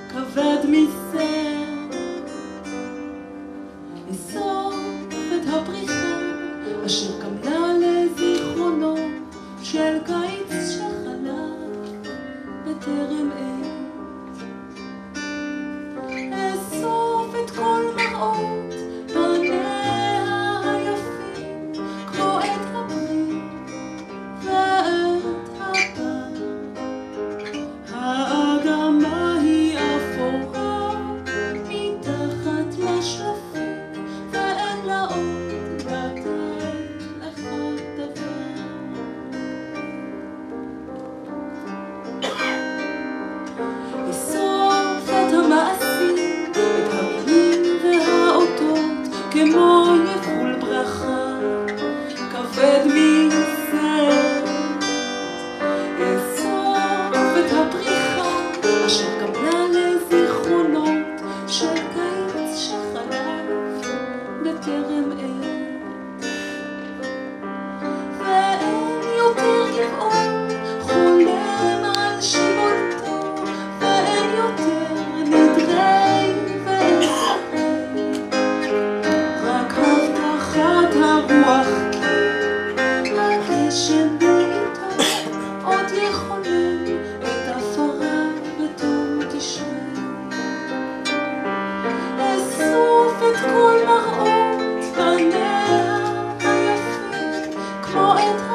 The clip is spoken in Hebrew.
כבד מסר, אסוף את הפריחה אשר קמלה לזיכרונו של קיץ שחלף בטרם עת. אסוף את כל מראות פניה היפים כמו את הפרי ואת הבר. האדמה היא אפורה מתחת לשלפים ואין לה עוד לתת לך דבר. אסוף את המעשים, את המילים והאותות כמו יבול ברכה כבד מסר. אסוף את הפריחה אשר קמלה לזיכרונות של קיץ שחלף בטרם עת. ואין יותר גבעון חולם על שיבולתו, ואין יותר נדרי ואין רק הבטחת הרוח כי הגשם בעיתו עוד יכונן את עפרה בתום תשרי. אסוף את כל מראות פניה היפים כמו את